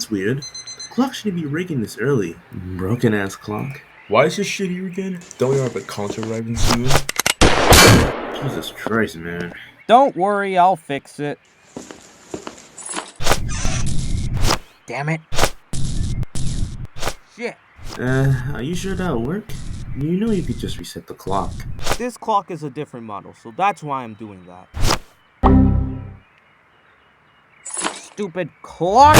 That's weird. The clock shouldn't be ringing this early. Broken ass clock. Why is this shit here again? Don't we have a counter arriving soon? Jesus Christ, man. Don't worry, I'll fix it. Damn it. Shit. Are you sure that'll work? You know you could just reset the clock. This clock is a different model, so that's why I'm doing that. Stupid clock!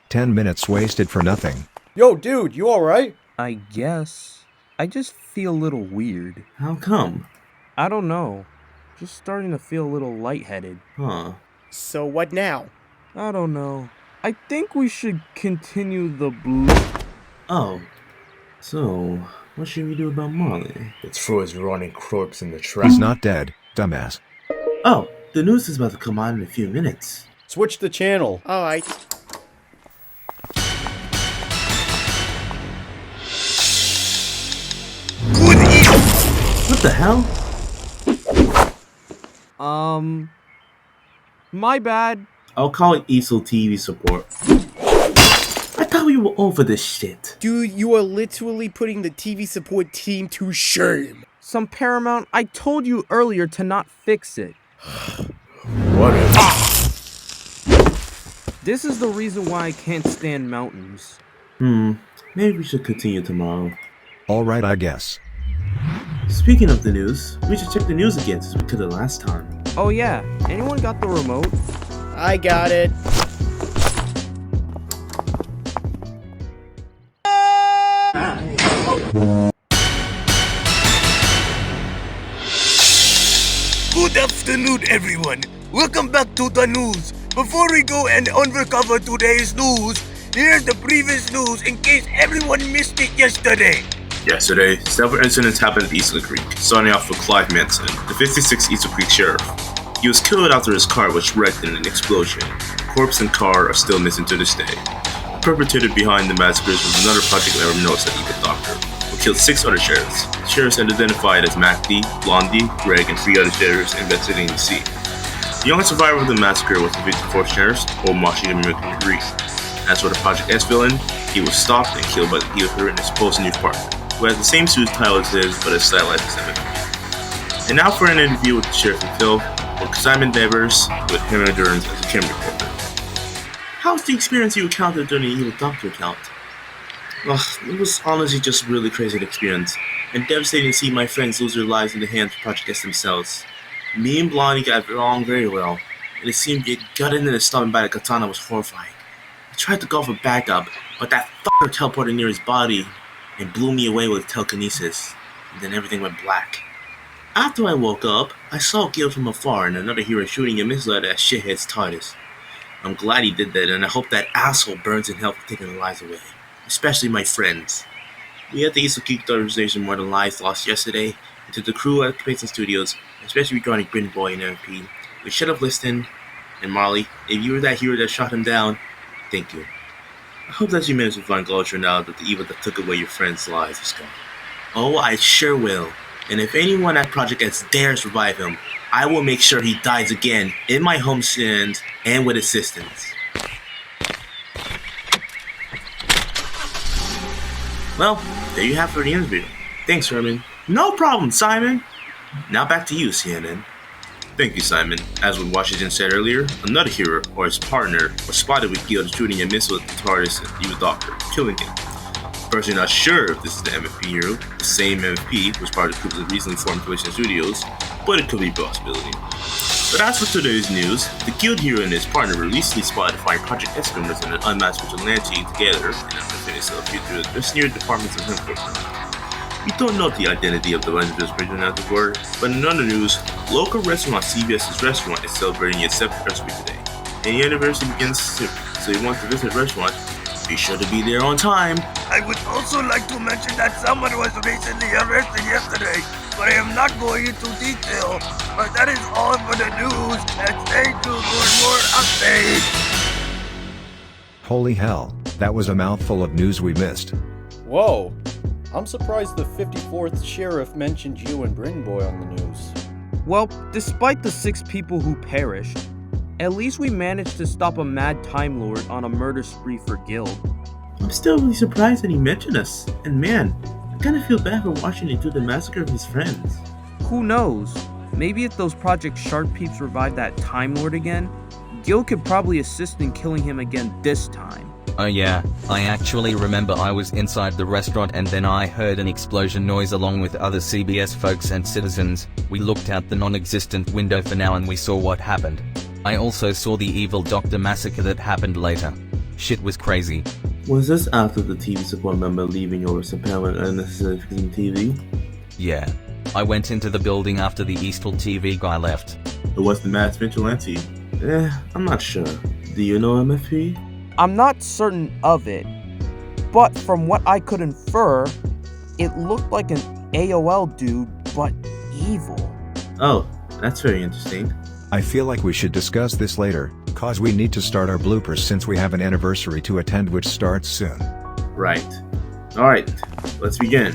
10 minutes wasted for nothing. Yo, dude, you alright? I guess. I just feel a little weird. How come? I don't know. Just starting to feel a little lightheaded. Huh. So what now? I don't know. I think we should continue the Oh. So, what should we do about Marley? Let's throw his running corpse in the trash. He's not dead, dumbass. Oh, the news is about to come on in a few minutes. Switch the channel. Alright. What the hell? My bad. I'll call it ESL TV support. I thought we were over this shit. Dude, you are literally putting the TV support team to shame. Some Paramount, I told you earlier to not fix it. Whatever. This is the reason why I can't stand mountains. Maybe we should continue tomorrow. Alright, I guess. Speaking of the news, we should check the news again since we could the last time. Oh yeah, anyone got the remote? I got it. Good afternoon, everyone. Welcome back to the news. Before we go and uncover today's news, here's the previous news in case everyone missed it yesterday. Yesterday, several incidents happened at Eastwood Creek, starting off with Clive Manson, the 56th Eastwood Creek sheriff. He was killed after his car was wrecked in an explosion. Corpse and car are still missing to this day. The perpetrator behind the massacres was another Project Era Notes that Evil Doctor, who killed 6 other sheriffs. The sheriffs are identified as Mac D, Blondie, Greg, and 3 other sheriffs investigating the scene. The youngest survivor of the massacre was the 54th sheriff, Omashi Mercury. As for the Project S villain, he was stopped and killed by the Healer in his post-news partner, who has the same suit title as his, but is stylized as MVP. And now for an interview with the sheriff and Phil, with Simon Devers, with Henry Durns as a camera reporter. How's the experience you encountered during the Evil Doctor account? Ugh, it was honestly just a really crazy experience, and devastating to see my friends lose their lives in the hands of Project S themselves. Me and Blondie got along very well, and it seemed to get gutted in the stomach by the katana was horrifying. I tried to go for backup, but that fucker teleported near his body and blew me away with telekinesis, and then everything went black. After I woke up, I saw Gil from afar and another hero shooting a missile at that shithead's TARDIS. I'm glad he did that, and I hope that asshole burns in hell for taking their lives away, especially my friends. We at the Eastwood Creek organization more than lives lost yesterday, and to the crew at Payson Studios, especially regarding Bryn Boy and MP, we should have listened. And Marley, if you were that hero that shot him down, thank you. I hope that you managed to find closure now that the evil that took away your friends' lives is gone. Oh, I sure will. And if anyone at Project S dares revive him, I will make sure he dies again in my homestand and with assistance. Well, there you have it for the interview. Thanks, Herman. No problem, Simon. Now back to you, CNN. Thank you, Simon. As what Washington said earlier, another hero, or his partner, was spotted with Gil shooting a missile at the TARDIS and Evil Doctor, killing him. Personally not sure if this is the MFP hero, the same MFP who was part of the group's recently formed Payson Studios, but it could be a possibility. But as for today's news, the Guild hero and his partner were recently spotted fighting Project S members and an unmasked vigilante together in a peninsula through the near departments of Hempford. We don't know the identity of the Avengers vigilante before, but in other news, local restaurant CVS's restaurant is celebrating its 7th anniversary today. And the anniversary begins soon, so if you want to visit the restaurant, be sure to be there on time. I would also like to mention that someone was recently arrested yesterday, but I am not going into detail. But that is all for the news, and stay tuned for more updates. Holy hell, that was a mouthful of news we missed. Whoa. I'm surprised the 54th sheriff mentioned you and Bryn Boy on the news. Well, despite the 6 people who perished, At least we managed to stop a mad Time Lord on a murder spree for Guild. I'm still really surprised that he mentioned us. And man, I kinda feel bad for watching him do the massacre of his friends. Who knows? Maybe if those Project Shark peeps revive that Time Lord again, Gil could probably assist in killing him again this time. Oh yeah, I actually remember I was inside the restaurant and then I heard an explosion noise along with other CBS folks and citizens. We looked out the non-existent window for now and we saw what happened. I also saw the evil doctor massacre that happened later. Shit was crazy. Was this after the TV support member leaving or some apparent unnecessary fixing TV? Yeah. I went into the building after the Eastful TV guy left. Or was the Mass Vigilante? I'm not sure. Do you know MFP? I'm not certain of it, but from what I could infer, it looked like an AOL dude, but evil. Oh, that's very interesting. I feel like we should discuss this later, cause we need to start our bloopers since we have an anniversary to attend which starts soon. Right. Alright, let's begin.